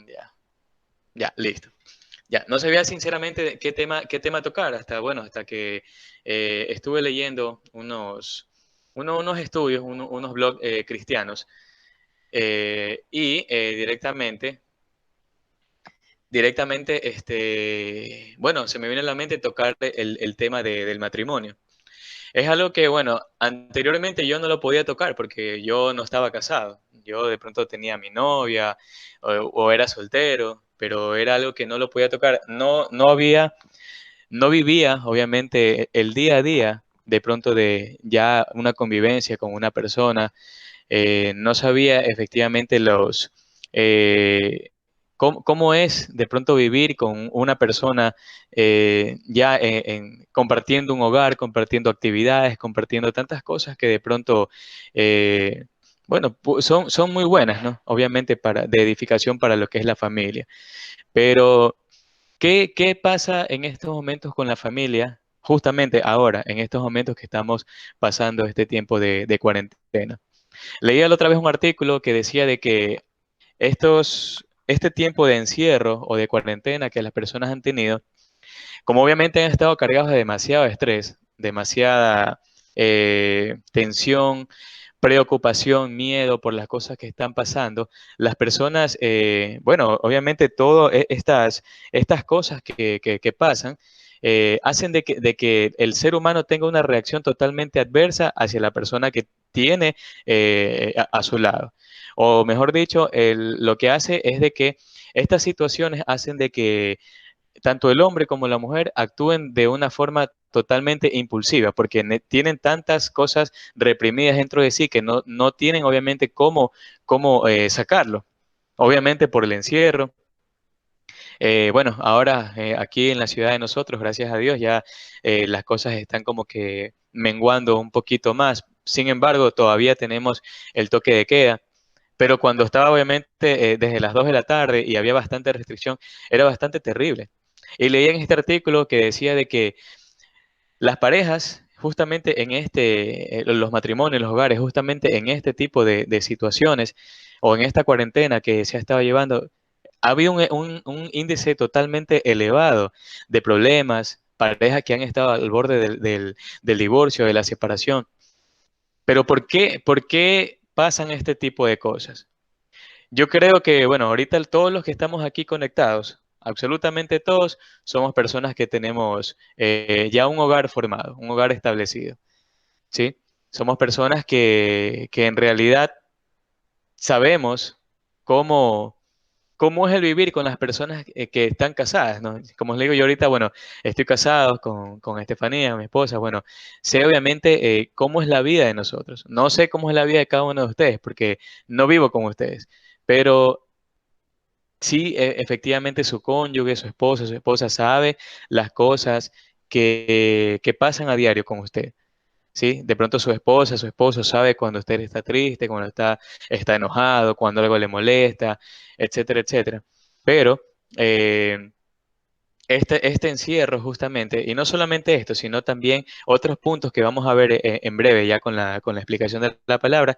Ya, ya, listo. Ya, no sabía sinceramente qué tema tocar hasta, bueno, hasta que estuve leyendo unos estudios, unos blogs cristianos y directamente, bueno, se me viene a la mente tocar el tema del matrimonio. Es algo que, bueno, anteriormente yo no lo podía tocar porque yo no estaba casado. Yo de pronto tenía a mi novia o era soltero, pero era algo que no lo podía tocar. No vivía, obviamente, el día a día de pronto de ya una convivencia con una persona. No sabía efectivamente cómo es de pronto vivir con una persona ya compartiendo un hogar, compartiendo actividades, compartiendo tantas cosas que de pronto, eh, bueno, son muy buenas, ¿no? Obviamente de edificación para lo que es la familia. Pero, ¿qué pasa en estos momentos con la familia? Justamente ahora, en estos momentos que estamos pasando este tiempo de cuarentena. Leía la otra vez un artículo que decía de que este tiempo de encierro o de cuarentena que las personas han tenido, como obviamente han estado cargados de demasiado estrés, demasiada tensión, preocupación, miedo por las cosas que están pasando, las personas, bueno, obviamente todas estas cosas que pasan, hacen de que el ser humano tenga una reacción totalmente adversa hacia la persona que tiene a su lado. O mejor dicho, lo que hace es de que estas situaciones hacen de que tanto el hombre como la mujer actúen de una forma totalmente impulsiva, porque tienen tantas cosas reprimidas dentro de sí que no tienen obviamente cómo sacarlo. Obviamente por el encierro. Bueno, ahora aquí en la ciudad de nosotros, gracias a Dios, ya las cosas están como que menguando un poquito más. Sin embargo, todavía tenemos el toque de queda. Pero cuando estaba obviamente desde las 2 de la tarde y había bastante restricción, era bastante terrible. Y leí en este artículo que decía de que las parejas, justamente los matrimonios, los hogares, justamente en este tipo de situaciones o en esta cuarentena que se ha estado llevando, había un índice totalmente elevado de problemas, parejas que han estado al borde del divorcio, de la separación. Pero ¿por qué pasan este tipo de cosas? Yo creo que, bueno, ahorita todos los que estamos aquí conectados, absolutamente todos, somos personas que tenemos ya un hogar formado, un hogar establecido, ¿sí? Somos personas que en realidad sabemos cómo, cómo es el vivir con las personas que están casadas, ¿no? Como les digo yo ahorita, bueno, estoy casado con Estefanía, mi esposa, bueno, sé obviamente cómo es la vida de nosotros. No sé cómo es la vida de cada uno de ustedes, porque no vivo con ustedes, pero sí, efectivamente su cónyuge, su esposa sabe las cosas que pasan a diario con usted, ¿sí? De pronto su esposa, su esposo sabe cuando usted está triste, cuando está enojado, cuando algo le molesta, etcétera, etcétera. Pero eh, este encierro justamente, y no solamente esto, sino también otros puntos que vamos a ver en breve ya con la explicación de la palabra,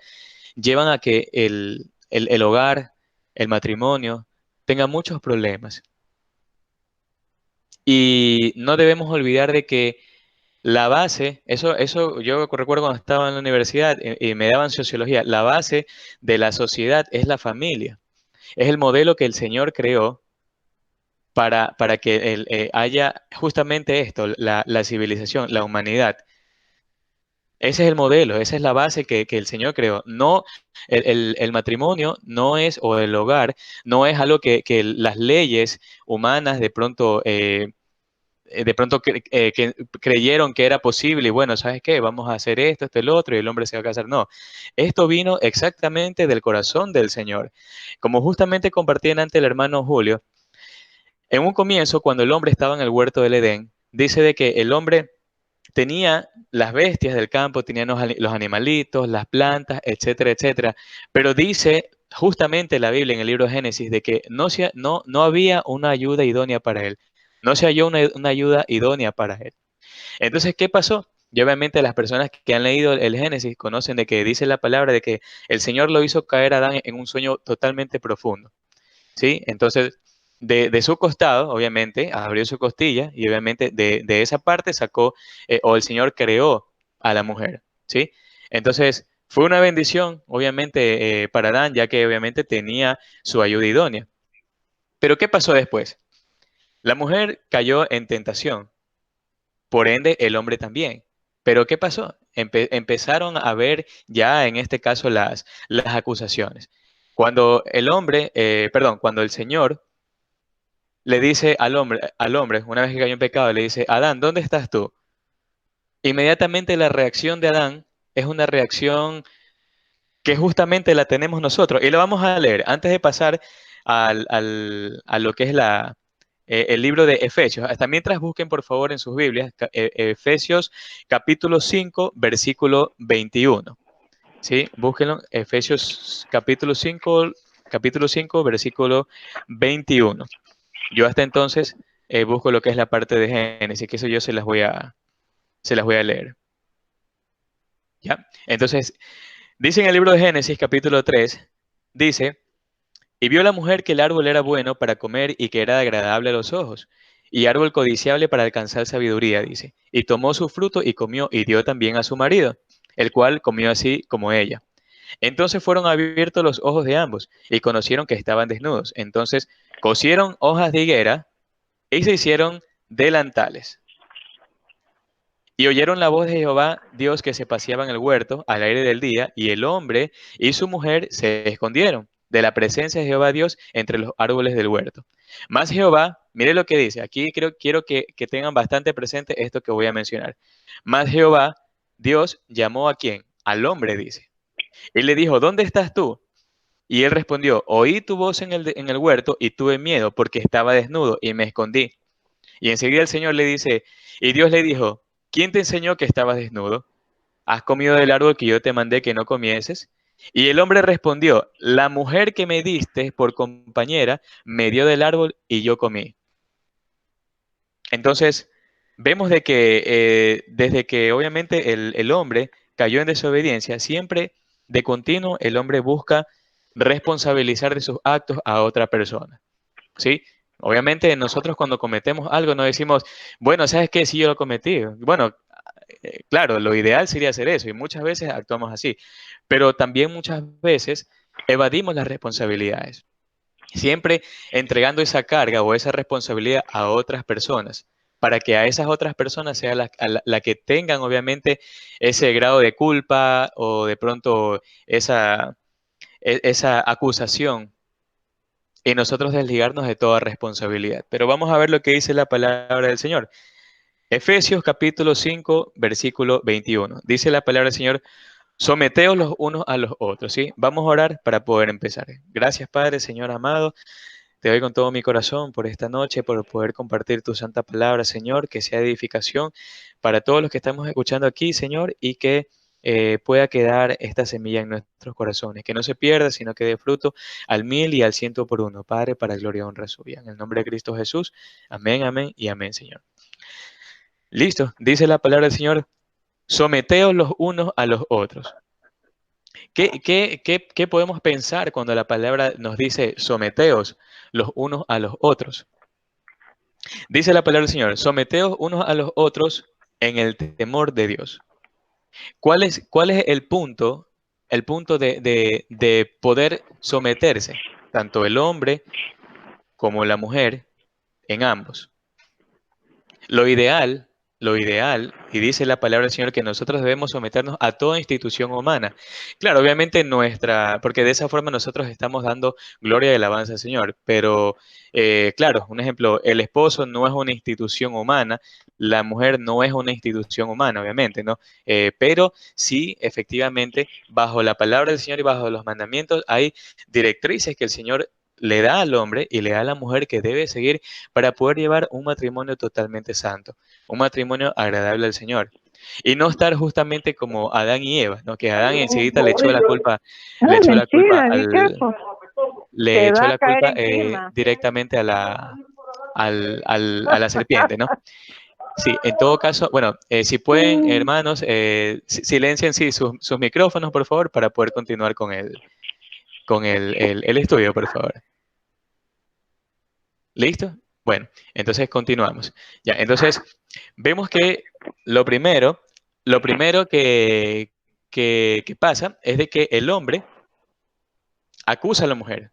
llevan a que el hogar, el matrimonio, tenga muchos problemas. Y no debemos olvidar de que la base, eso yo recuerdo cuando estaba en la universidad y me daban sociología, la base de la sociedad es la familia. Es el modelo que el Señor creó para que haya justamente esto, la civilización, la humanidad. Ese es el modelo, esa es la base que el Señor creó. No, el matrimonio no es, o el hogar, no es algo que las leyes humanas que creyeron que era posible y bueno, ¿sabes qué? Vamos a hacer esto, esto, el otro y el hombre se va a casar. No, esto vino exactamente del corazón del Señor. Como justamente compartía ante el hermano Julio, en un comienzo, cuando el hombre estaba en el huerto del Edén, dice de que el hombre tenía las bestias del campo, tenía los animalitos, las plantas, etcétera, etcétera. Pero dice justamente la Biblia en el libro de Génesis de que no había una ayuda idónea para él. No se halló una ayuda idónea para él. Entonces, ¿qué pasó? Y obviamente las personas que han leído el Génesis conocen de que dice la palabra de que el Señor lo hizo caer a Adán en un sueño totalmente profundo. ¿sí? Entonces, de su costado, obviamente, abrió su costilla y obviamente de esa parte sacó, o el Señor creó a la mujer, ¿sí? Entonces, fue una bendición, obviamente, para Adán, ya que obviamente tenía su ayuda idónea. Pero ¿qué pasó después? La mujer cayó en tentación, por ende el hombre también. Pero ¿qué pasó? Empezaron a ver ya en este caso las acusaciones. Cuando el hombre, perdón, cuando el Señor le dice al hombre, una vez que cayó en pecado, le dice, Adán, ¿dónde estás tú? Inmediatamente la reacción de Adán es una reacción que justamente la tenemos nosotros. Y lo vamos a leer antes de pasar a lo que es el libro de Efesios. Hasta mientras busquen, por favor, en sus Biblias, Efesios capítulo 5, versículo 21. ¿Sí? Búsquenlo, Efesios capítulo 5, versículo 21. Yo hasta entonces busco lo que es la parte de Génesis, que eso yo se las voy a leer. ¿Ya? Entonces, dice en el libro de Génesis, capítulo 3, dice, y vio la mujer que el árbol era bueno para comer y que era agradable a los ojos, y árbol codiciable para alcanzar sabiduría, dice, y tomó su fruto y comió y dio también a su marido, el cual comió así como ella. Entonces fueron abiertos los ojos de ambos y conocieron que estaban desnudos. Entonces cosieron hojas de higuera y se hicieron delantales. Y oyeron la voz de Jehová, Dios, que se paseaba en el huerto al aire del día, y el hombre y su mujer se escondieron de la presencia de Jehová Dios entre los árboles del huerto. Mas Jehová, mire lo que dice, aquí quiero que tengan bastante presente esto que voy a mencionar. Mas Jehová, Dios, llamó a quién? Al hombre, dice. Y le dijo, ¿dónde estás tú? Y él respondió, oí tu voz en el huerto y tuve miedo porque estaba desnudo y me escondí. Y enseguida el Señor le dice, y Dios le dijo, ¿quién te enseñó que estabas desnudo? ¿Has comido del árbol que yo te mandé que no comieses? Y el hombre respondió, la mujer que me diste por compañera me dio del árbol y yo comí. Entonces, vemos de que desde que obviamente el hombre cayó en desobediencia, siempre de continuo el hombre busca responsabilizar de sus actos a otra persona. ¿Sí? Obviamente nosotros cuando cometemos algo no decimos, bueno, ¿sabes qué? Sí, yo lo cometí. Bueno, claro, lo ideal sería hacer eso y muchas veces actuamos así, pero también muchas veces evadimos las responsabilidades, siempre entregando esa carga o esa responsabilidad a otras personas, para que a esas otras personas sea la que tengan obviamente ese grado de culpa o de pronto esa acusación y nosotros desligarnos de toda responsabilidad. Pero vamos a ver lo que dice la palabra del Señor. Efesios capítulo 5, versículo 21. Dice la palabra del Señor, someteos los unos a los otros, ¿sí? Vamos a orar para poder empezar. Gracias, Padre, Señor amado. Te doy con todo mi corazón por esta noche, por poder compartir tu santa palabra, Señor, que sea edificación para todos los que estamos escuchando aquí, Señor, y que pueda quedar esta semilla en nuestros corazones, que no se pierda, sino que dé fruto al 1,000 y al 100 por uno, Padre, para gloria y honra suya. En el nombre de Cristo Jesús, amén, amén y amén, Señor. Listo, dice la palabra del Señor, someteos los unos a los otros. ¿Qué podemos pensar cuando la palabra nos dice someteos los unos a los otros? Dice la palabra del Señor, someteos unos a los otros en el temor de Dios. ¿Cuál es el punto de poder someterse, tanto el hombre como la mujer, en ambos? Lo ideal, lo ideal, y dice la palabra del Señor que nosotros debemos someternos a toda institución humana. Claro, obviamente porque de esa forma nosotros estamos dando gloria y alabanza al Señor, pero claro, un ejemplo, el esposo no es una institución humana, la mujer no es una institución humana, obviamente, ¿no? Pero sí, efectivamente, bajo la palabra del Señor y bajo los mandamientos hay directrices que el Señor le da al hombre y le da a la mujer que debe seguir para poder llevar un matrimonio totalmente santo, un matrimonio agradable al Señor. Y no estar justamente como Adán y Eva, ¿no? Que Adán enseguida le Ay, echó la culpa mentira, ni caso. le Te echó va a la caer culpa encima. directamente a la serpiente, ¿no? Sí, en todo caso, bueno, si pueden, hermanos, silencien sí, sus micrófonos, por favor, para poder continuar con el estudio, por favor. ¿Listo? Bueno, entonces continuamos. Ya, entonces vemos que lo primero, lo primero que pasa es de que el hombre acusa a la mujer.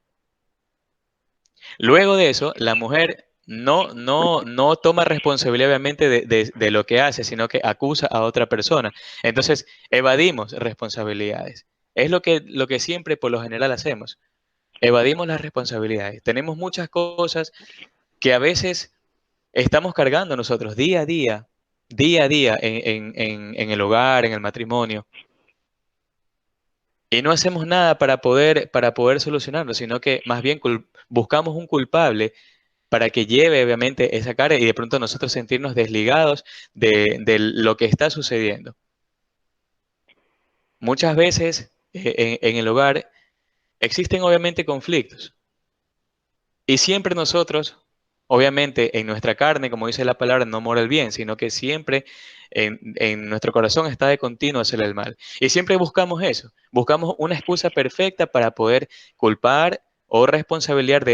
Luego de eso, la mujer no toma responsabilidad obviamente de lo que hace, sino que acusa a otra persona. Entonces, evadimos responsabilidades. Es lo que siempre por lo general hacemos. Evadimos las responsabilidades. Tenemos muchas cosas que a veces estamos cargando nosotros día a día en el hogar, en el matrimonio, y no hacemos nada para poder solucionarlo, sino que más bien buscamos un culpable para que lleve obviamente esa carga y de pronto nosotros sentirnos desligados de lo que está sucediendo. Muchas veces en el hogar existen obviamente conflictos y siempre nosotros, obviamente en nuestra carne, como dice la palabra, no mora el bien, sino que siempre en nuestro corazón está de continuo hacer el mal. Y siempre buscamos eso, buscamos una excusa perfecta para poder culpar o responsabilizar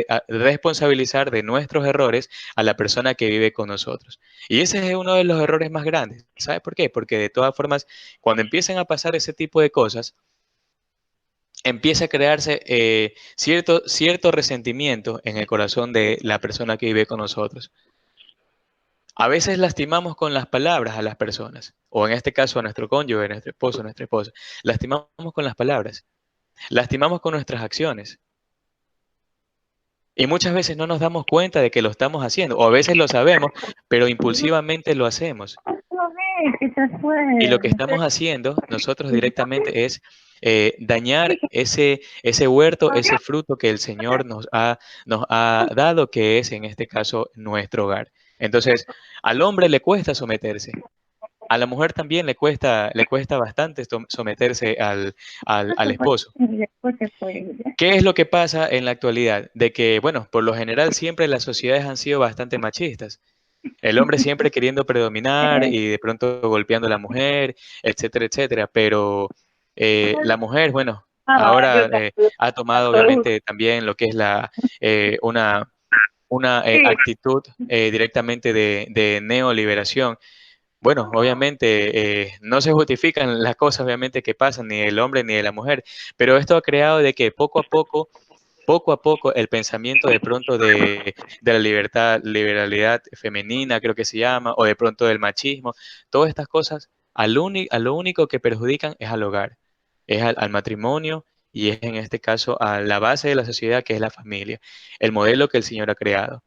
de nuestros errores a la persona que vive con nosotros. Y ese es uno de los errores más grandes. ¿Sabe por qué? Porque de todas formas, cuando empiezan a pasar ese tipo de cosas, empieza a crearse cierto resentimiento en el corazón de la persona que vive con nosotros. A veces lastimamos con las palabras a las personas, o en este caso a nuestro cónyuge, a nuestro esposo, a nuestra esposa. Lastimamos con las palabras, lastimamos con nuestras acciones. Y muchas veces no nos damos cuenta de que lo estamos haciendo, o a veces lo sabemos, pero impulsivamente lo hacemos. Y lo que estamos haciendo nosotros directamente es dañar ese huerto, ese fruto que el Señor nos ha dado, que es en este caso nuestro hogar. Entonces, al hombre le cuesta someterse. A la mujer también le cuesta bastante someterse al esposo. ¿Qué es lo que pasa en la actualidad? De que, bueno, por lo general siempre las sociedades han sido bastante machistas. El hombre siempre queriendo predominar y de pronto golpeando a la mujer, etcétera, etcétera. Pero la mujer, bueno, ahora ha tomado obviamente también lo que es una actitud directamente de neoliberación. Bueno, obviamente no se justifican las cosas obviamente que pasan, ni del hombre ni de la mujer, pero esto ha creado de que poco a poco el pensamiento de pronto de la liberalidad femenina, creo que se llama, o de pronto del machismo, todas estas cosas, a lo único que perjudican es al hogar, es al matrimonio y es en este caso a la base de la sociedad que es la familia, el modelo que el Señor ha creado.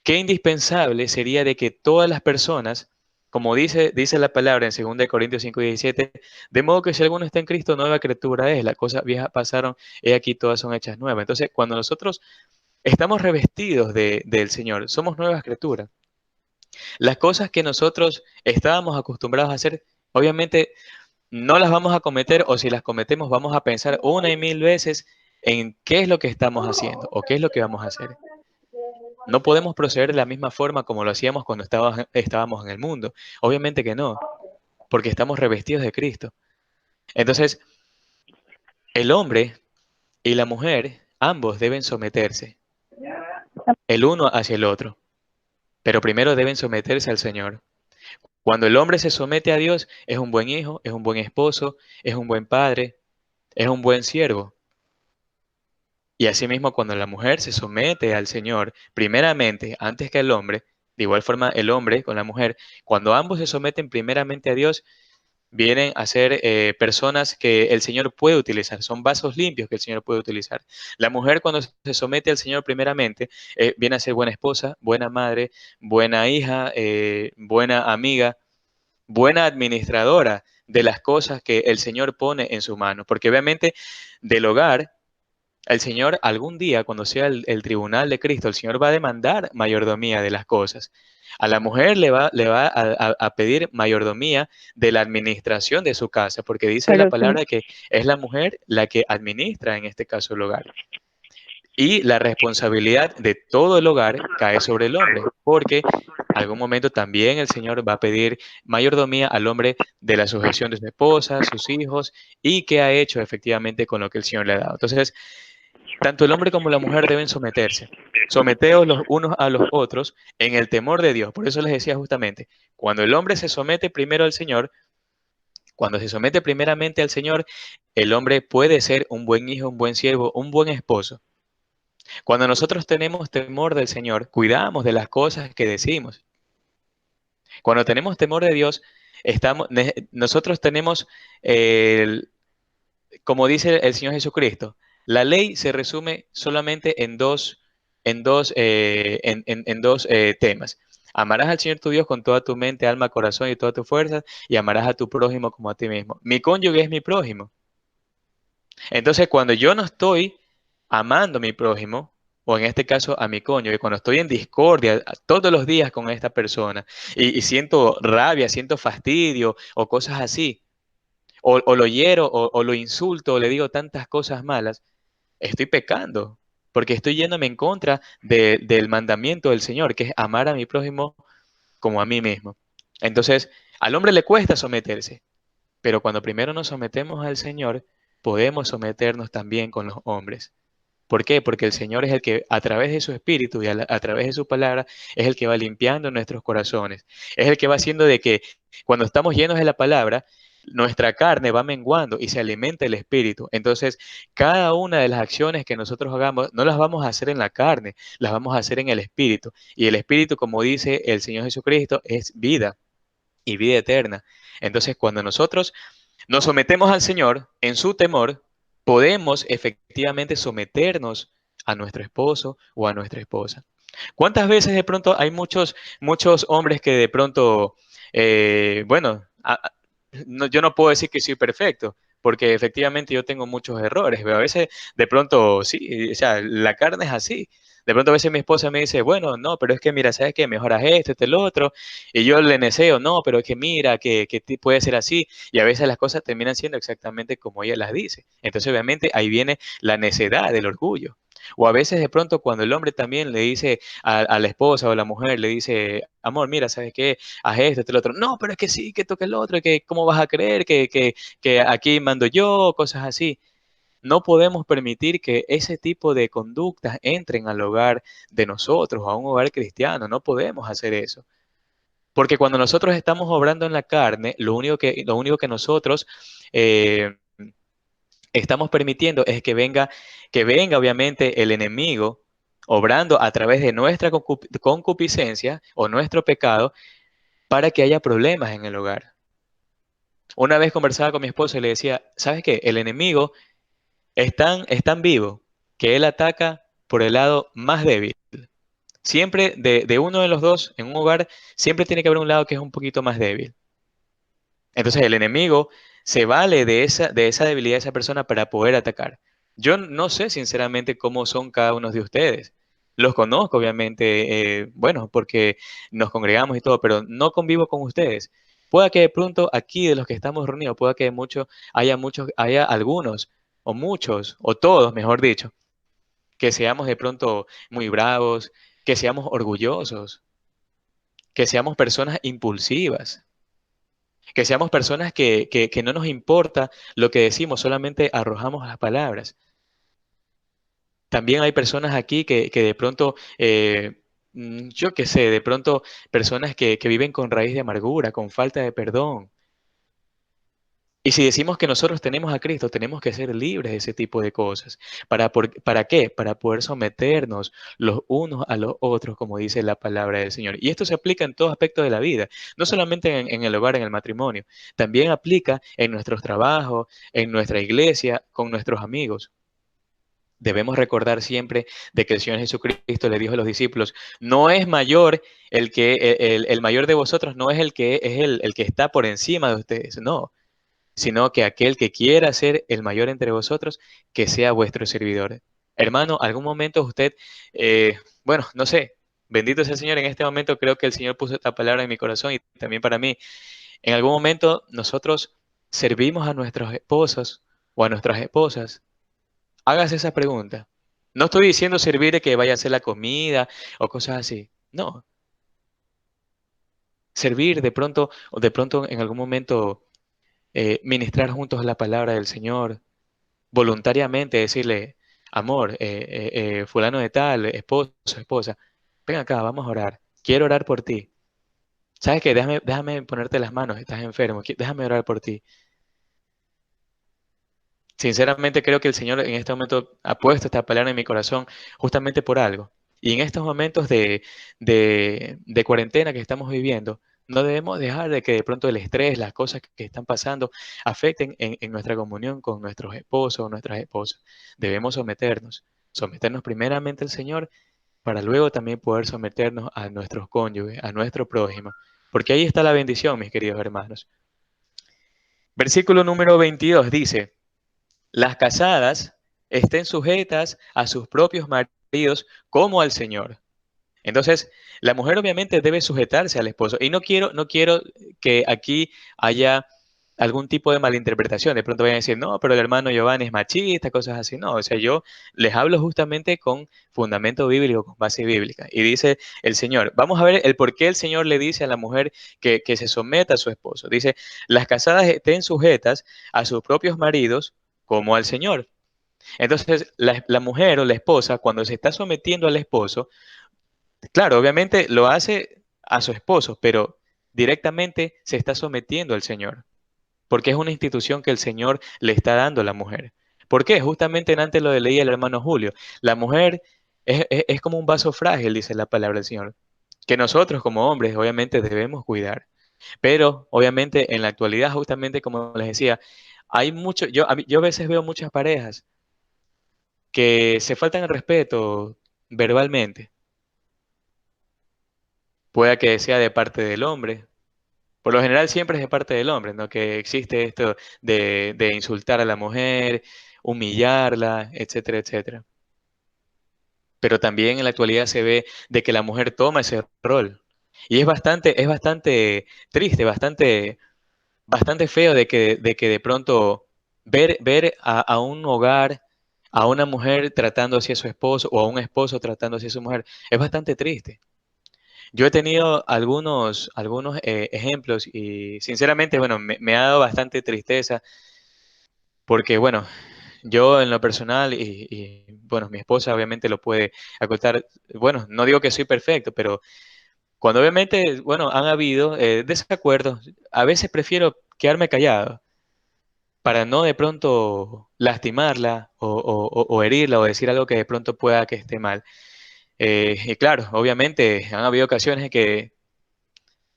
Qué indispensable sería de que todas las personas, como dice la palabra en 2 Corintios 5:17, de modo que si alguno está en Cristo, nueva criatura es, las cosas viejas pasaron, he aquí todas son hechas nuevas. Entonces, cuando nosotros estamos revestidos del Señor, somos nuevas criaturas. Las cosas que nosotros estábamos acostumbrados a hacer, obviamente no las vamos a cometer, o si las cometemos, vamos a pensar una y mil veces en qué es lo que estamos haciendo o qué es lo que vamos a hacer. No podemos proceder de la misma forma como lo hacíamos cuando estábamos en el mundo. Obviamente que no, porque estamos revestidos de Cristo. Entonces, el hombre y la mujer, ambos deben someterse, el uno hacia el otro, pero primero deben someterse al Señor. Cuando el hombre se somete a Dios, es un buen hijo, es un buen esposo, es un buen padre, es un buen siervo. Y asimismo, cuando la mujer se somete al Señor, primeramente, antes que el hombre, de igual forma el hombre con la mujer, cuando ambos se someten primeramente a Dios, vienen a ser personas que el Señor puede utilizar, son vasos limpios que el Señor puede utilizar. La mujer cuando se somete al Señor primeramente, viene a ser buena esposa, buena madre, buena hija, buena amiga, buena administradora de las cosas que el Señor pone en su mano, porque obviamente del hogar el Señor algún día, cuando sea el tribunal de Cristo, el Señor va a demandar mayordomía de las cosas. A la mujer le va a pedir mayordomía de la administración de su casa, porque dice la Pero sí, palabra que es la mujer la que administra en este caso el hogar. Y la responsabilidad de todo el hogar cae sobre el hombre, porque algún momento también el Señor va a pedir mayordomía al hombre de la sujeción de su esposa, sus hijos, y qué ha hecho efectivamente con lo que el Señor le ha dado. Entonces, Tanto el hombre como la mujer deben someterse. Someteos los unos a los otros en el temor de Dios. Por eso les decía justamente, cuando el hombre se somete primero al Señor, cuando se somete primeramente al Señor, el hombre puede ser un buen hijo, un buen siervo, un buen esposo. Cuando nosotros tenemos temor del Señor, cuidamos de las cosas que decimos. Cuando tenemos temor de Dios, nosotros tenemos, el- como dice el Señor Jesucristo, la ley se resume solamente en dos temas. Amarás al Señor tu Dios con toda tu mente, alma, corazón y todas tus fuerzas, y amarás a tu prójimo como a ti mismo. Mi cónyuge es mi prójimo. Entonces, cuando yo no estoy amando a mi prójimo, o en este caso a mi cónyuge, cuando estoy en discordia todos los días con esta persona y siento rabia, siento fastidio o cosas así, o lo hiero o lo insulto o le digo tantas cosas malas, estoy pecando, porque estoy yéndome en contra del mandamiento del Señor, que es amar a mi prójimo como a mí mismo. Entonces, al hombre le cuesta someterse, pero cuando primero nos sometemos al Señor, podemos someternos también con los hombres. ¿Por qué? Porque el Señor es el que a través de su espíritu y a través de su palabra es el que va limpiando nuestros corazones. Es el que va haciendo de que cuando estamos llenos de la palabra, nuestra carne va menguando y se alimenta el espíritu. Entonces, cada una de las acciones que nosotros hagamos no las vamos a hacer en la carne, las vamos a hacer en el espíritu. Y el espíritu, como dice el Señor Jesucristo, es vida y vida eterna. Entonces, cuando nosotros nos sometemos al Señor en su temor, podemos efectivamente someternos a nuestro esposo o a nuestra esposa. ¿Cuántas veces de pronto hay muchos hombres que de pronto, bueno, yo no puedo decir que soy perfecto, porque efectivamente yo tengo muchos errores, pero a veces de pronto sí, o sea, la carne es así. De pronto a veces mi esposa me dice, bueno, no, pero es que mira, ¿sabes qué? Mejoras esto, esto, el otro. Y yo le neseo, no, pero es que mira, que puede ser así. Y a veces las cosas terminan siendo exactamente como ella las dice. Entonces, obviamente, ahí viene la necedad, del orgullo. O a veces de pronto cuando el hombre también le dice a la esposa o a la mujer, le dice, amor, mira, ¿sabes qué? Haz esto, esto, el otro. No, pero es que sí, que toque el otro, que cómo vas a creer que aquí mando yo, cosas así. No podemos permitir que ese tipo de conductas entren al hogar de nosotros, a un hogar cristiano. No podemos hacer eso. Porque cuando nosotros estamos obrando en la carne, lo único que nosotros eh, estamos permitiendo es que venga obviamente el enemigo obrando a través de nuestra concupiscencia o nuestro pecado para que haya problemas en el hogar. Una vez conversaba con mi esposo y le decía, ¿sabes qué? El enemigo es tan vivo que él ataca por el lado más débil. Siempre de uno de los dos en un hogar, siempre tiene que haber un lado que es un poquito más débil. Entonces el enemigo se vale de esa debilidad de esa persona para poder atacar. Yo no sé sinceramente cómo son cada uno de ustedes. Los conozco, obviamente, bueno, porque nos congregamos y todo, pero no convivo con ustedes. Pueda que de pronto aquí de los que estamos reunidos, pueda que haya algunos, o muchos, o todos, mejor dicho, que seamos de pronto muy bravos, que seamos orgullosos, que seamos personas impulsivas, que seamos personas que no nos importa lo que decimos, solamente arrojamos las palabras. También hay personas aquí que de pronto, yo qué sé, de pronto personas que viven con raíz de amargura, con falta de perdón. Y si decimos que nosotros tenemos a Cristo, tenemos que ser libres de ese tipo de cosas. ¿Para qué? Para poder someternos los unos a los otros, como dice la palabra del Señor. Y esto se aplica en todo aspecto de la vida, no solamente en el hogar, en el matrimonio, también aplica en nuestros trabajos, en nuestra iglesia, con nuestros amigos. Debemos recordar siempre de que el Señor Jesucristo le dijo a los discípulos, no es mayor el mayor de vosotros, no es el que está por encima de ustedes, no, sino que aquel que quiera ser el mayor entre vosotros, que sea vuestro servidor. Hermano, algún momento usted, bueno, no sé, bendito sea el Señor, en este momento creo que el Señor puso esta palabra en mi corazón y también para mí. En algún momento nosotros servimos a nuestros esposos o a nuestras esposas. Hágase esa pregunta. No estoy diciendo servir de que vaya a hacer la comida o cosas así. No, servir de pronto o de pronto en algún momento ministrar juntos la palabra del Señor, voluntariamente decirle, amor, fulano de tal, esposo, esposa, ven acá, vamos a orar. Quiero orar por ti. ¿Sabes qué? Déjame ponerte las manos, estás enfermo, déjame orar por ti. Sinceramente creo que el Señor en este momento ha puesto esta palabra en mi corazón justamente por algo. Y en estos momentos de cuarentena que estamos viviendo, no debemos dejar de que de pronto el estrés, las cosas que están pasando, afecten en nuestra comunión con nuestros esposos o nuestras esposas. Debemos someternos primeramente al Señor para luego también poder someternos a nuestros cónyuges, a nuestro prójimo. Porque ahí está la bendición, mis queridos hermanos. Versículo número 22 dice, las casadas estén sujetas a sus propios maridos como al Señor. Entonces, la mujer obviamente debe sujetarse al esposo. Y no quiero que aquí haya algún tipo de malinterpretación. De pronto vayan a decir, no, pero el hermano Giovanni es machista, cosas así. No, o sea, yo les hablo justamente con fundamento bíblico, con base bíblica. Y dice el Señor, vamos a ver el por qué el Señor le dice a la mujer que se someta a su esposo. Dice, las casadas estén sujetas a sus propios maridos como al Señor. Entonces, la mujer o la esposa, cuando se está sometiendo al esposo, claro, obviamente lo hace a su esposo, pero directamente se está sometiendo al Señor, porque es una institución que el Señor le está dando a la mujer. ¿Por qué? Justamente antes lo leía el hermano Julio. La mujer es como un vaso frágil, dice la palabra del Señor, que nosotros como hombres obviamente debemos cuidar. Pero obviamente en la actualidad, justamente como les decía, hay mucho, yo a veces veo muchas parejas que se faltan el respeto verbalmente. Pueda que sea de parte del hombre. Por lo general siempre es de parte del hombre, ¿no? Que existe esto de insultar a la mujer, humillarla, etcétera, etcétera. Pero también en la actualidad se ve de que la mujer toma ese rol. Y es bastante triste, bastante feo de que de pronto ver a un hogar, a una mujer tratando así a su esposo o a un esposo tratando así a su mujer, es bastante triste. Yo he tenido algunos ejemplos y sinceramente, bueno, me ha dado bastante tristeza porque, bueno, yo en lo personal bueno, mi esposa obviamente lo puede acotar. Bueno, no digo que soy perfecto, pero cuando obviamente, bueno, han habido desacuerdos, a veces prefiero quedarme callado para no de pronto lastimarla o herirla o decir algo que de pronto pueda que esté mal. Y claro, obviamente han habido ocasiones en que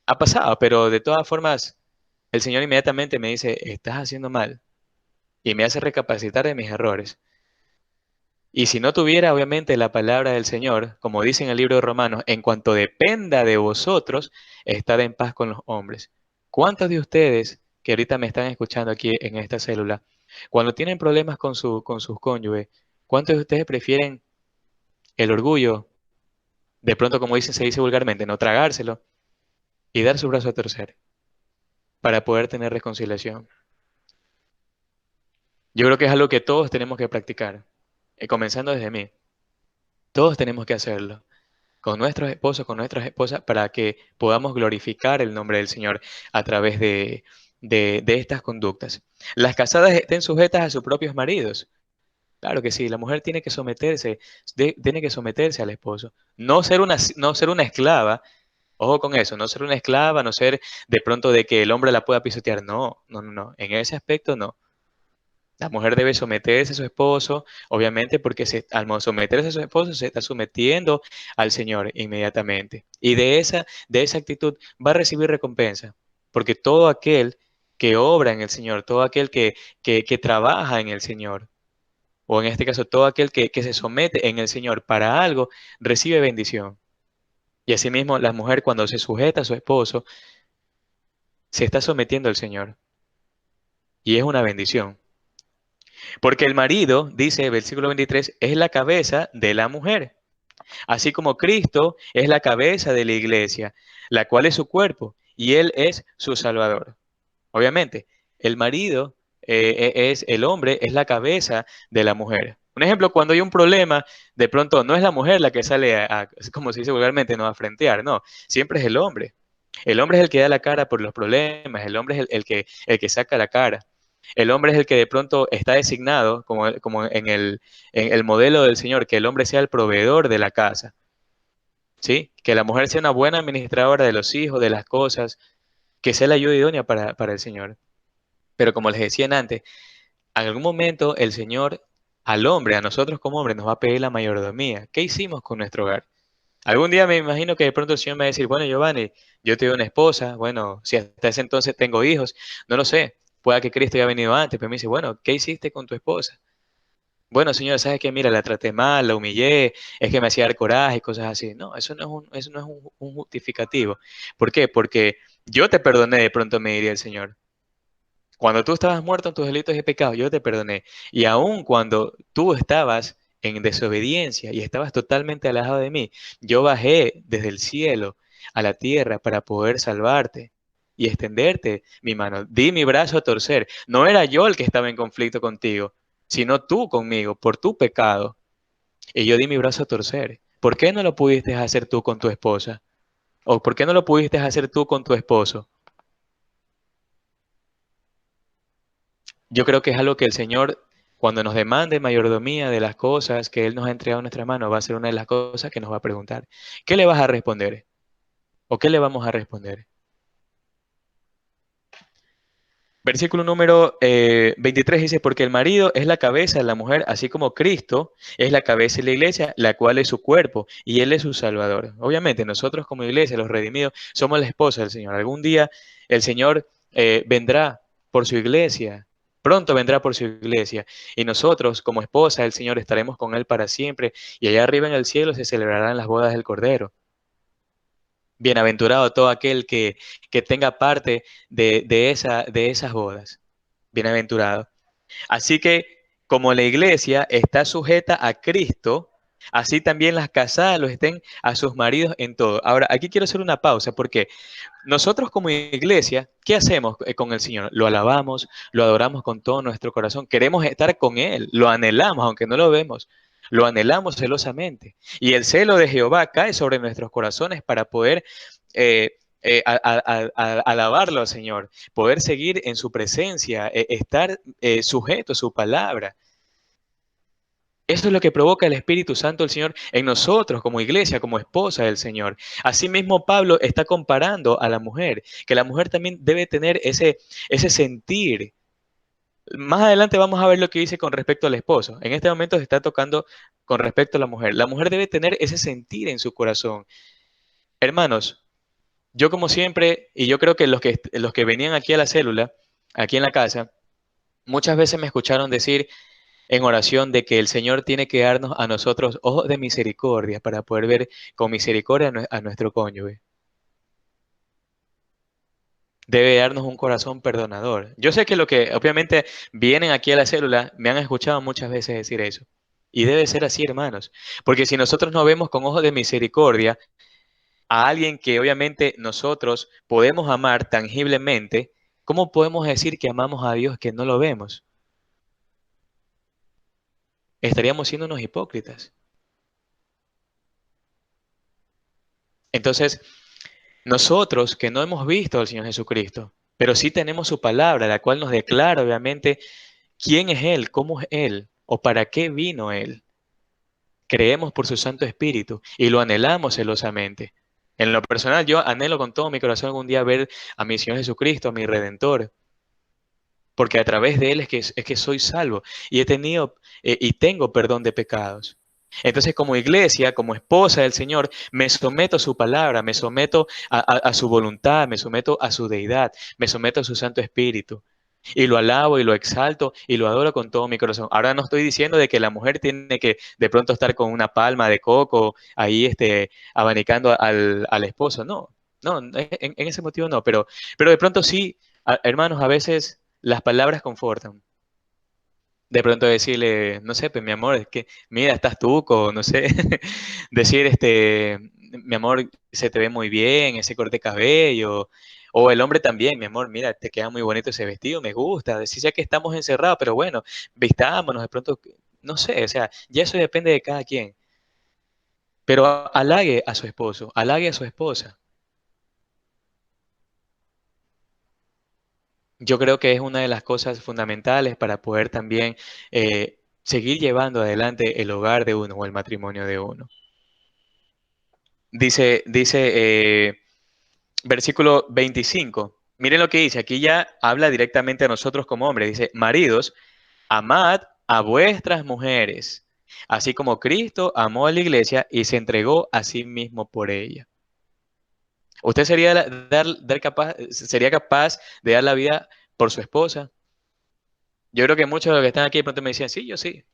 ha pasado, pero de todas formas, el Señor inmediatamente me dice, estás haciendo mal, y me hace recapacitar de mis errores. Y si no tuviera, obviamente, la palabra del Señor, como dice en el libro de Romanos, en cuanto dependa de vosotros, estar en paz con los hombres. ¿Cuántos de ustedes que ahorita me están escuchando aquí en esta célula, cuando tienen problemas con sus cónyuges, cuántos de ustedes prefieren el orgullo, de pronto, como se dice vulgarmente, no tragárselo y dar su brazo a torcer para poder tener reconciliación? Yo creo que es algo que todos tenemos que practicar, comenzando desde mí. Todos tenemos que hacerlo con nuestros esposos, con nuestras esposas, para que podamos glorificar el nombre del Señor a través de estas conductas. Las casadas estén sujetas a sus propios maridos. Claro que sí, la mujer tiene que someterse, tiene que someterse al esposo. No ser una esclava, ojo con eso, no ser una esclava, no ser de pronto de que el hombre la pueda pisotear. No, no, no, no. En ese aspecto no. La mujer debe someterse a su esposo, obviamente, porque al someterse a su esposo se está sometiendo al Señor inmediatamente. Y de esa actitud va a recibir recompensa, porque todo aquel que obra en el Señor, todo aquel que trabaja en el Señor, o en este caso todo aquel que se somete en el Señor para algo, recibe bendición. Y asimismo, la mujer cuando se sujeta a su esposo, se está sometiendo al Señor. Y es una bendición. Porque el marido, dice el versículo 23, es la cabeza de la mujer, así como Cristo es la cabeza de la iglesia, la cual es su cuerpo, y Él es su Salvador. Obviamente, el marido el hombre, es la cabeza de la mujer. Un ejemplo, cuando hay un problema, de pronto no es la mujer la que sale como se dice vulgarmente, no a frentear, no, siempre es el hombre. El hombre es el que da la cara por los problemas, el hombre es el que saca la cara. El hombre es el que de pronto está designado, como en el modelo del Señor, que el hombre sea el proveedor de la casa, ¿sí? Que la mujer sea una buena administradora de los hijos, de las cosas, que sea la ayuda idónea para el Señor. Pero como les decía antes, en algún momento el Señor al hombre, a nosotros como hombres, nos va a pedir la mayordomía. ¿Qué hicimos con nuestro hogar? Algún día me imagino que de pronto el Señor me va a decir, bueno, Giovanni, yo tengo una esposa, bueno, si hasta ese entonces tengo hijos, no lo sé, pueda que Cristo haya venido antes, pero me dice, bueno, ¿qué hiciste con tu esposa? Bueno, Señor, ¿sabes qué? Mira, la traté mal, la humillé, es que me hacía dar coraje y cosas así. No, eso no es un justificativo. ¿Por qué? Porque yo te perdoné, de pronto me diría el Señor. Cuando tú estabas muerto en tus delitos y pecados, yo te perdoné. Y aun cuando tú estabas en desobediencia y estabas totalmente alejado de mí, yo bajé desde el cielo a la tierra para poder salvarte y extenderte mi mano. Di mi brazo a torcer. No era yo el que estaba en conflicto contigo, sino tú conmigo por tu pecado. Y yo di mi brazo a torcer. ¿Por qué no lo pudiste hacer tú con tu esposa? ¿O por qué no lo pudiste hacer tú con tu esposo? Yo creo que es algo que el Señor, cuando nos demande mayordomía de las cosas que Él nos ha entregado en nuestra mano, va a ser una de las cosas que nos va a preguntar. ¿Qué le vas a responder? ¿O qué le vamos a responder? Versículo número 23 dice, porque el marido es la cabeza de la mujer, así como Cristo es la cabeza de la iglesia, la cual es su cuerpo, y Él es su Salvador. Obviamente, nosotros como iglesia, los redimidos, somos la esposa del Señor. Algún día el Señor vendrá por su iglesia, pronto vendrá por su iglesia, y nosotros como esposa del Señor estaremos con Él para siempre, y allá arriba en el cielo se celebrarán las bodas del Cordero. Bienaventurado todo aquel que tenga parte de esas bodas. Bienaventurado. Así que como la iglesia está sujeta a Cristo, así también las casadas lo estén a sus maridos en todo. Ahora, aquí quiero hacer una pausa porque nosotros como iglesia, ¿qué hacemos con el Señor? Lo alabamos, lo adoramos con todo nuestro corazón, queremos estar con Él, lo anhelamos, aunque no lo vemos, lo anhelamos celosamente. Y el celo de Jehová cae sobre nuestros corazones para poder alabarlo al Señor, poder seguir en su presencia, estar sujeto a su palabra. Eso es lo que provoca el Espíritu Santo del Señor en nosotros como iglesia, como esposa del Señor. Asimismo, Pablo está comparando a la mujer, que la mujer también debe tener ese sentir. Más adelante vamos a ver lo que dice con respecto al esposo. En este momento se está tocando con respecto a la mujer. La mujer debe tener ese sentir en su corazón. Hermanos, yo como siempre, y yo creo que los que venían aquí a la célula, aquí en la casa, muchas veces me escucharon decir, en oración de que el Señor tiene que darnos a nosotros ojos de misericordia para poder ver con misericordia a nuestro cónyuge. Debe darnos un corazón perdonador. Yo sé que lo que obviamente vienen aquí a la célula me han escuchado muchas veces decir eso. Y debe ser así, hermanos. Porque si nosotros no vemos con ojos de misericordia a alguien que obviamente nosotros podemos amar tangiblemente, ¿cómo podemos decir que amamos a Dios que no lo vemos? Estaríamos siendo unos hipócritas. Entonces, nosotros que no hemos visto al Señor Jesucristo, pero sí tenemos su palabra, la cual nos declara obviamente quién es Él, cómo es Él o para qué vino Él. Creemos por su Santo Espíritu y lo anhelamos celosamente. En lo personal, yo anhelo con todo mi corazón algún día ver a mi Señor Jesucristo, a mi Redentor, porque a través de Él es que soy salvo y he tenido y tengo perdón de pecados. Entonces, como iglesia, como esposa del Señor, me someto a su palabra, me someto a su voluntad, me someto a su deidad, me someto a su Santo Espíritu. Y lo alabo y lo exalto y lo adoro con todo mi corazón. Ahora no estoy diciendo de que la mujer tiene que de pronto estar con una palma de coco ahí abanicando al esposo. No, no, en ese motivo no, pero de pronto sí, hermanos, a veces las palabras confortan. De pronto decirle, no sé, pues mi amor, es que, mira, estás tuco, no sé, decir, mi amor, se te ve muy bien ese corte de cabello, o el hombre también, mi amor, mira, te queda muy bonito ese vestido, me gusta, decir ya que estamos encerrados, pero bueno, vistámonos, de pronto, no sé, o sea, ya eso depende de cada quien, pero halague a su esposo, halague a su esposa. yo creo que es una de las cosas fundamentales para poder también seguir llevando adelante el hogar de uno o el matrimonio de uno. Dice versículo 25. Miren lo que dice. Aquí ya habla directamente a nosotros como hombres. Dice, maridos, amad a vuestras mujeres, así como Cristo amó a la iglesia y se entregó a sí mismo por ella. ¿Usted sería capaz de dar la vida por su esposa? Yo creo que muchos de los que están aquí de pronto me decían, sí, yo sí.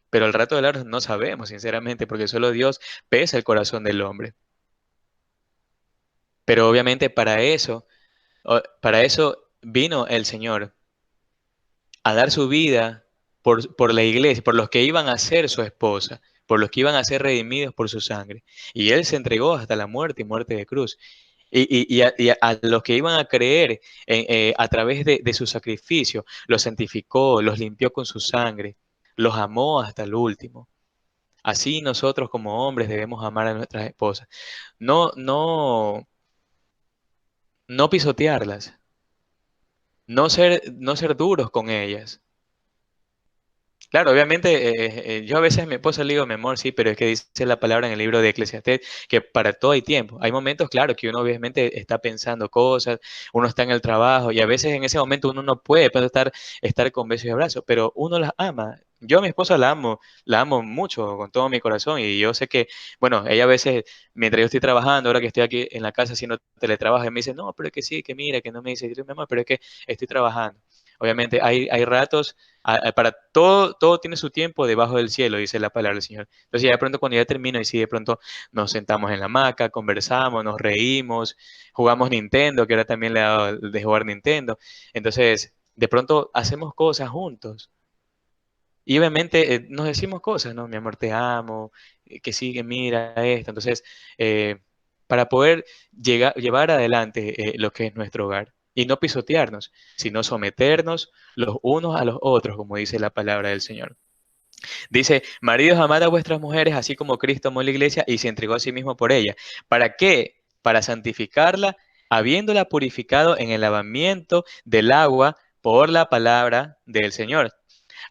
Pero al rato de la hora no sabemos, sinceramente, porque solo Dios pesa el corazón del hombre. Pero obviamente para eso vino el Señor, a dar su vida por la iglesia, por los que iban a ser su esposa, por los que iban a ser redimidos por su sangre. Y Él se entregó hasta la muerte y muerte de cruz. Y a los que iban a creer a través de su sacrificio, los santificó, los limpió con su sangre, los amó hasta el último. Así nosotros como hombres debemos amar a nuestras esposas. No, no, no pisotearlas, no ser duros con ellas. Claro, obviamente, yo a veces a mi esposa le digo, mi amor, sí, pero es que dice la palabra en el libro de Eclesiastés que para todo hay tiempo. Hay momentos, claro, que uno obviamente está pensando cosas, uno está en el trabajo y a veces en ese momento uno no puede estar con besos y abrazos, pero uno las ama. Yo a mi esposa la amo mucho con todo mi corazón y yo sé que, bueno, ella a veces, mientras yo estoy trabajando, ahora que estoy aquí en la casa haciendo teletrabajo, ella me dice, no, pero es que sí, que mira, que no me dice, yo, mi amor, pero es que estoy trabajando. Obviamente hay ratos para todo tiene su tiempo debajo del cielo, dice la palabra del Señor. Entonces ya de pronto cuando ya termino y si de pronto nos sentamos en la hamaca, conversamos, nos reímos, jugamos Nintendo, que ahora también le he dado de jugar Nintendo. Entonces, de pronto hacemos cosas juntos. Y obviamente nos decimos cosas, ¿no? Mi amor, te amo, que sigue, mira esto. Entonces, eh, para poder llevar adelante lo que es nuestro hogar y no pisotearnos, sino someternos los unos a los otros, como dice la palabra del Señor. Dice, maridos, amad a vuestras mujeres, así como Cristo amó la iglesia y se entregó a sí mismo por ella. ¿Para qué? Para santificarla, habiéndola purificado en el lavamiento del agua por la palabra del Señor.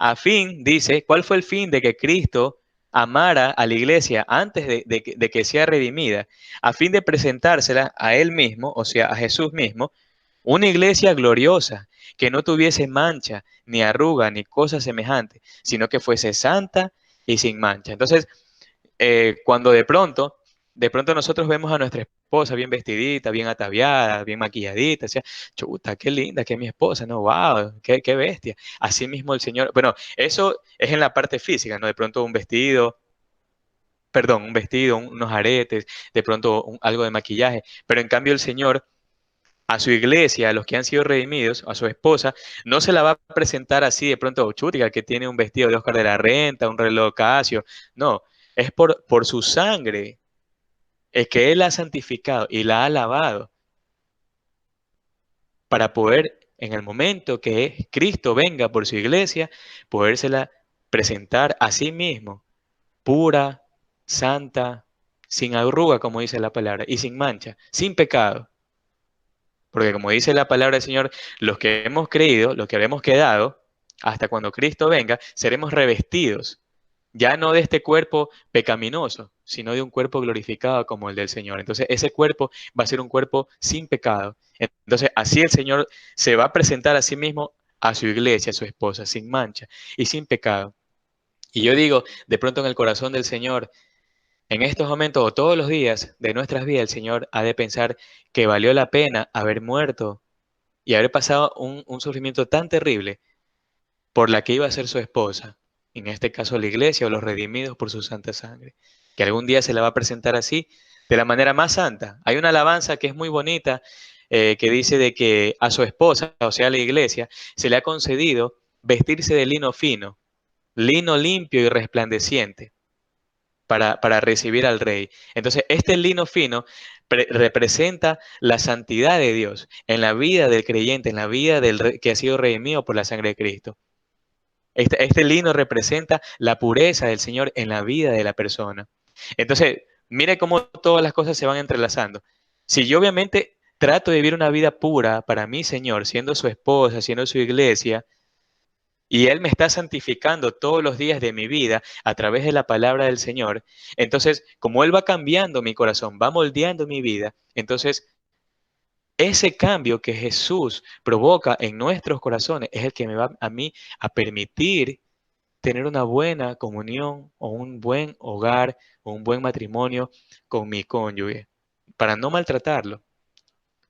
A fin, dice, ¿cuál fue el fin de que Cristo amara a la iglesia antes de que sea redimida? A fin de presentársela a Él mismo, o sea, a Jesús mismo, una iglesia gloriosa, que no tuviese mancha, ni arruga, ni cosa semejante, sino que fuese santa y sin mancha. Entonces, cuando de pronto nosotros vemos a nuestra esposa bien vestidita, bien ataviada, bien maquilladita, decía, chuta, qué linda que es mi esposa, ¿no? Wow, qué bestia. Así mismo el Señor, bueno, eso es en la parte física, ¿no? De pronto un vestido, unos aretes, de pronto algo de maquillaje, pero en cambio el Señor a su iglesia, a los que han sido redimidos, a su esposa, no se la va a presentar así de pronto chútica, que tiene un vestido de Oscar de la Renta, un reloj Casio. No, es por su sangre, es que Él la ha santificado y la ha lavado para poder, en el momento que Cristo venga por su iglesia, podérsela presentar a sí mismo, pura, santa, sin arruga, como dice la palabra, y sin mancha, sin pecado. Porque como dice la palabra del Señor, los que hemos creído, los que habremos quedado, hasta cuando Cristo venga, seremos revestidos, ya no de este cuerpo pecaminoso, sino de un cuerpo glorificado como el del Señor. Entonces, ese cuerpo va a ser un cuerpo sin pecado. Entonces, así el Señor se va a presentar a sí mismo a su iglesia, a su esposa, sin mancha y sin pecado. Y yo digo, de pronto en el corazón del Señor, en estos momentos o todos los días de nuestras vidas, el Señor ha de pensar que valió la pena haber muerto y haber pasado un sufrimiento tan terrible por la que iba a ser su esposa, en este caso la iglesia o los redimidos por su santa sangre, que algún día se la va a presentar así, de la manera más santa. Hay una alabanza que es muy bonita, que dice de que a su esposa, o sea, a la iglesia, se le ha concedido vestirse de lino fino, lino limpio y resplandeciente para recibir al rey. Entonces, este lino fino representa la santidad de Dios en la vida del creyente, en la vida que ha sido redimido por la sangre de Cristo. Este lino representa la pureza del Señor en la vida de la persona. Entonces, mire cómo todas las cosas se van entrelazando. Si yo obviamente trato de vivir una vida pura para mi Señor, siendo su esposa, siendo su iglesia, y Él me está santificando todos los días de mi vida a través de la palabra del Señor. Entonces, como Él va cambiando mi corazón, va moldeando mi vida, entonces ese cambio que Jesús provoca en nuestros corazones es el que me va a mí a permitir tener una buena comunión o un buen hogar o un buen matrimonio con mi cónyuge, para no maltratarlo,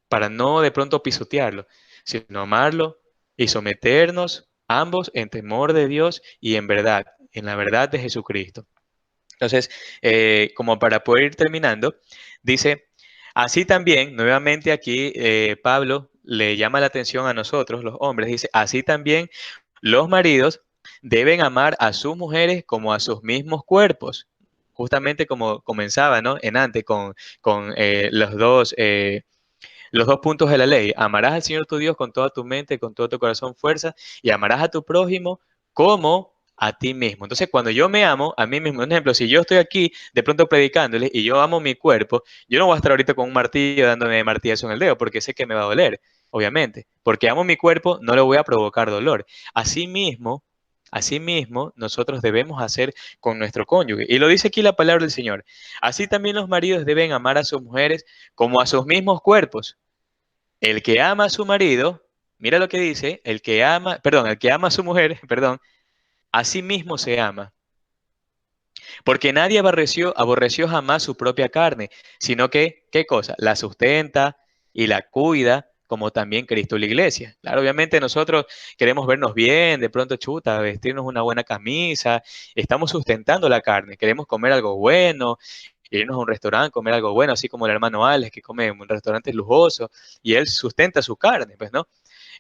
para no de pronto pisotearlo, sino amarlo y someternos ambos en temor de Dios y en verdad, en la verdad de Jesucristo. Entonces, como para poder ir terminando, dice, así también, nuevamente aquí Pablo le llama la atención a nosotros, los hombres, dice, así también los maridos deben amar a sus mujeres como a sus mismos cuerpos. Justamente como comenzaba, ¿no? En antes con los dos puntos de la ley. Amarás al Señor tu Dios con toda tu mente, con todo tu corazón, fuerza, y amarás a tu prójimo como a ti mismo. Entonces, cuando yo me amo a mí mismo, por ejemplo, si yo estoy aquí de pronto predicándole y yo amo mi cuerpo, yo no voy a estar ahorita con un martillo dándome martillazo en el dedo porque sé que me va a doler, obviamente. Porque amo mi cuerpo, no le voy a provocar dolor. Asimismo, asimismo, nosotros debemos hacer con nuestro cónyuge. Y lo dice aquí la palabra del Señor. Así también los maridos deben amar a sus mujeres como a sus mismos cuerpos. El que ama a su marido, mira lo que dice, el que ama a su mujer, perdón, a sí mismo se ama. Porque nadie aborreció jamás su propia carne, sino que, ¿qué cosa? La sustenta y la cuida, como también Cristo la iglesia. Claro, obviamente nosotros queremos vernos bien, de pronto chuta, vestirnos una buena camisa, estamos sustentando la carne, queremos comer algo bueno, irnos a un restaurante, comer algo bueno, así como el hermano Alex que come en un restaurante lujoso y él sustenta su carne, pues, ¿no?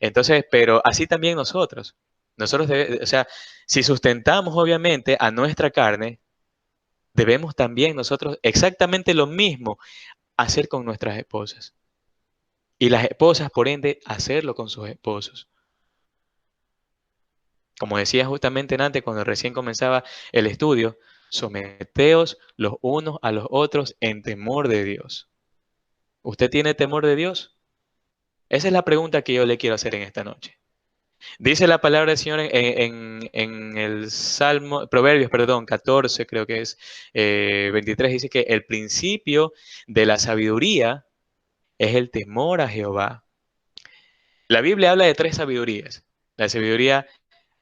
Entonces, pero así también nosotros. O sea, si sustentamos obviamente a nuestra carne, debemos también nosotros exactamente lo mismo hacer con nuestras esposas. Y las esposas, por ende, hacerlo con sus esposos. Como decía justamente antes, cuando recién comenzaba el estudio, someteos los unos a los otros en temor de Dios. ¿Usted tiene temor de Dios? Esa es la pregunta que yo le quiero hacer en esta noche. Dice la palabra del Señor en el Salmo, Proverbios, perdón, 14, creo que es 23, dice que el principio de la sabiduría es el temor a Jehová. La Biblia habla de tres sabidurías. La sabiduría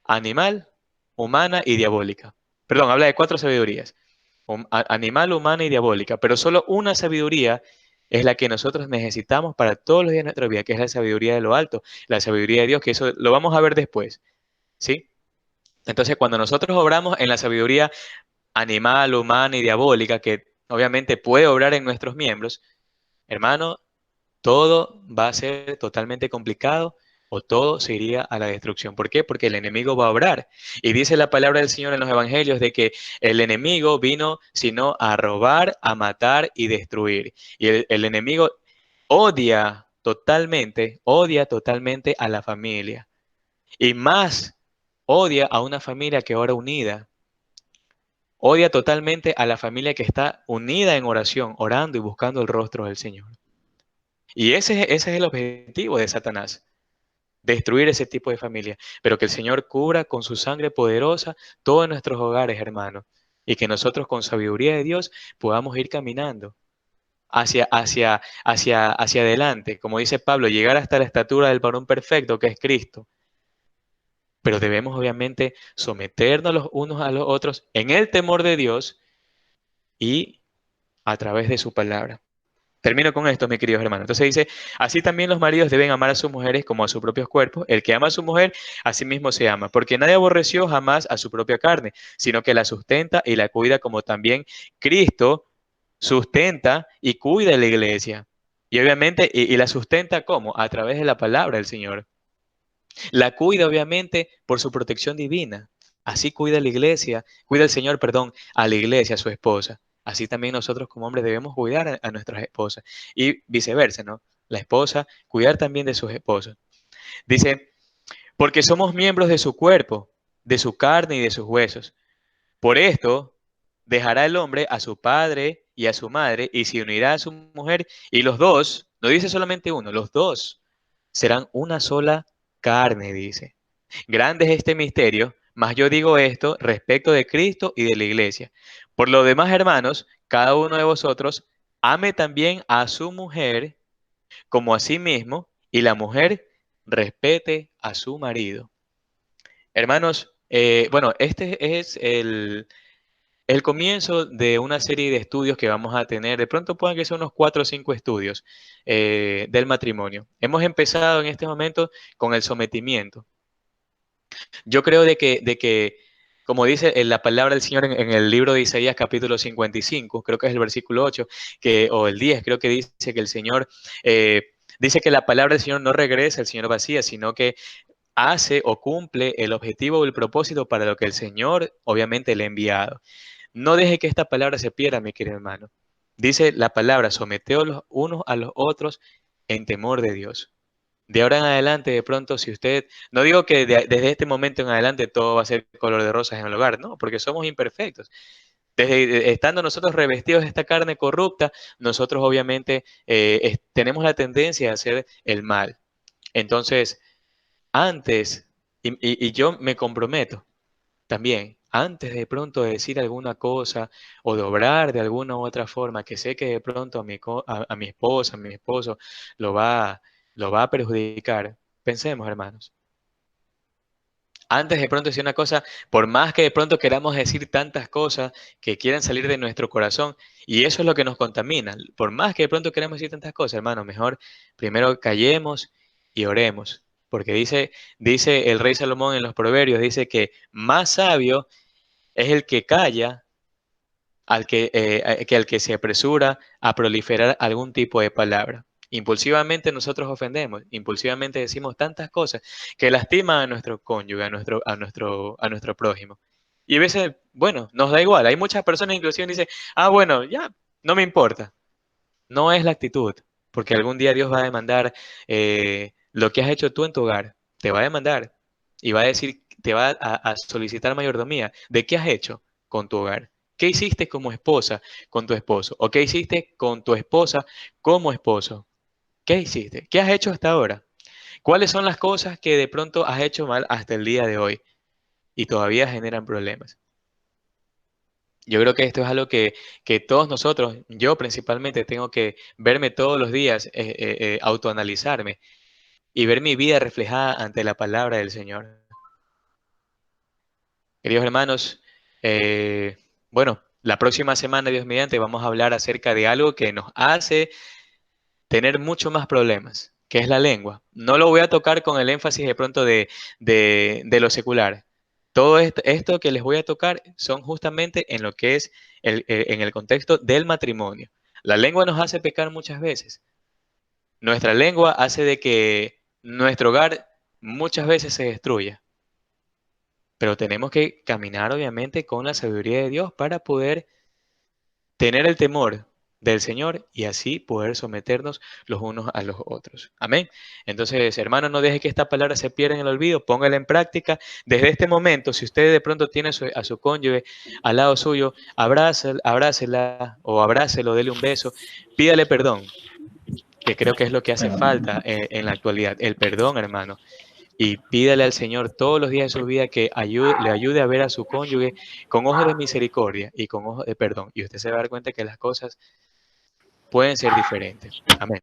animal, humana y diabólica. Perdón, habla de cuatro sabidurías. Animal, humana y diabólica. Pero solo una sabiduría es la que nosotros necesitamos para todos los días de nuestra vida, que es la sabiduría de lo alto, la sabiduría de Dios, que eso lo vamos a ver después. ¿Sí? Entonces, cuando nosotros obramos en la sabiduría animal, humana y diabólica, que obviamente puede obrar en nuestros miembros, hermano, todo va a ser totalmente complicado o todo se iría a la destrucción. ¿Por qué? Porque el enemigo va a obrar. Y dice la palabra del Señor en los evangelios de que el enemigo vino sino a robar, a matar y destruir. Y el enemigo odia totalmente a la familia. Y más, odia a una familia que ora unida. Odia totalmente a la familia que está unida en oración, orando y buscando el rostro del Señor. Y ese es el objetivo de Satanás, destruir ese tipo de familia, pero que el Señor cubra con su sangre poderosa todos nuestros hogares, hermanos, y que nosotros con sabiduría de Dios podamos ir caminando hacia adelante, como dice Pablo, llegar hasta la estatura del varón perfecto que es Cristo. Pero debemos obviamente someternos los unos a los otros en el temor de Dios y a través de su palabra. Termino con esto, mis queridos hermanos. Entonces dice, así también los maridos deben amar a sus mujeres como a sus propios cuerpos. El que ama a su mujer, a sí mismo se ama, porque nadie aborreció jamás a su propia carne, sino que la sustenta y la cuida como también Cristo sustenta y cuida la iglesia. Y obviamente, y la sustenta ¿cómo? A través de la palabra del Señor. La cuida obviamente por su protección divina. Así cuida la iglesia, cuida el Señor, perdón, a la iglesia, a su esposa. Así también nosotros como hombres debemos cuidar a nuestras esposas. Y viceversa, ¿no? La esposa, cuidar también de sus esposos. Dice, porque somos miembros de su cuerpo, de su carne y de sus huesos. Por esto, dejará el hombre a su padre y a su madre y se unirá a su mujer y los dos, No dice solamente uno, los dos serán una sola carne, dice. Grande es este misterio, mas yo digo esto respecto de Cristo y de la iglesia. Por lo demás, hermanos, cada uno de vosotros ame también a su mujer como a sí mismo, y la mujer respete a su marido. Hermanos, bueno, este es el comienzo de una serie de estudios que vamos a tener. De pronto pueden que sean unos 4 o 5 estudios del matrimonio. Hemos empezado en este momento con el sometimiento. Yo creo de que, como dice en la palabra del Señor en el libro de Isaías capítulo 55, creo que es el versículo 8, o el 10, creo que dice que el Señor, dice que la palabra del Señor no regresa al Señor vacía, sino que hace o cumple el objetivo o el propósito para lo que el Señor obviamente le ha enviado. No deje que esta palabra se pierda, mi querido hermano. Dice la palabra, someteos los unos a los otros en temor de Dios. De ahora en adelante, de pronto, si usted, no digo que desde este momento en adelante todo va a ser color de rosas en el hogar, no, porque somos imperfectos. Estando nosotros revestidos de esta carne corrupta, nosotros obviamente tenemos la tendencia a hacer el mal. Entonces, antes, y yo me comprometo también, antes de pronto de decir alguna cosa o de obrar de alguna u otra forma, que sé que de pronto a mi esposa, a mi esposo lo va, lo va a perjudicar, pensemos, hermanos. Antes de pronto decir una cosa, por más que de pronto queramos decir tantas cosas que quieran salir de nuestro corazón, y eso es lo que nos contamina, por más que de pronto queramos decir tantas cosas, hermano, mejor primero callemos y oremos, porque dice el rey Salomón en los Proverbios, dice que más sabio es el que calla que al que se apresura a proliferar algún tipo de palabra. Impulsivamente nosotros ofendemos, impulsivamente decimos tantas cosas que lastiman a nuestro cónyuge, a nuestro prójimo. Y a veces, bueno, nos da igual. Hay muchas personas inclusive dicen, ah, bueno, ya, no me importa. No es la actitud, porque algún día Dios va a demandar lo que has hecho tú en tu hogar. Te va a demandar y va a decir, te va a solicitar mayordomía. ¿De qué has hecho con tu hogar? ¿Qué hiciste como esposa con tu esposo? ¿O qué hiciste con tu esposa como esposo? ¿Qué hiciste? ¿Qué has hecho hasta ahora? ¿Cuáles son las cosas que de pronto has hecho mal hasta el día de hoy y todavía generan problemas? Yo creo que esto es algo que todos nosotros, yo principalmente, tengo que verme todos los días, autoanalizarme y ver mi vida reflejada ante la palabra del Señor. Queridos hermanos, eh, bueno, la próxima semana, Dios mediante, vamos a hablar acerca de algo que nos hace tener mucho más problemas, que es la lengua. No lo voy a tocar con el énfasis de pronto de lo secular. Todo esto que les voy a tocar son justamente en lo que es en el contexto del matrimonio. La lengua nos hace pecar muchas veces. Nuestra lengua hace de que nuestro hogar muchas veces se destruya. Pero tenemos que caminar obviamente con la sabiduría de Dios para poder tener el temor del Señor y así poder someternos los unos a los otros. Amén. Entonces, hermano, no deje que esta palabra se pierda en el olvido, póngala en práctica. Desde este momento, si usted de pronto tiene a su cónyuge al lado suyo, abrácela o abrácelo, dele un beso, pídale perdón, que creo que es lo que hace falta en la actualidad. El perdón, hermano. Y pídale al Señor todos los días de su vida que le ayude a ver a su cónyuge con ojos de misericordia y con ojos de perdón. Y usted se va a dar cuenta que las cosas pueden ser diferentes. Amén.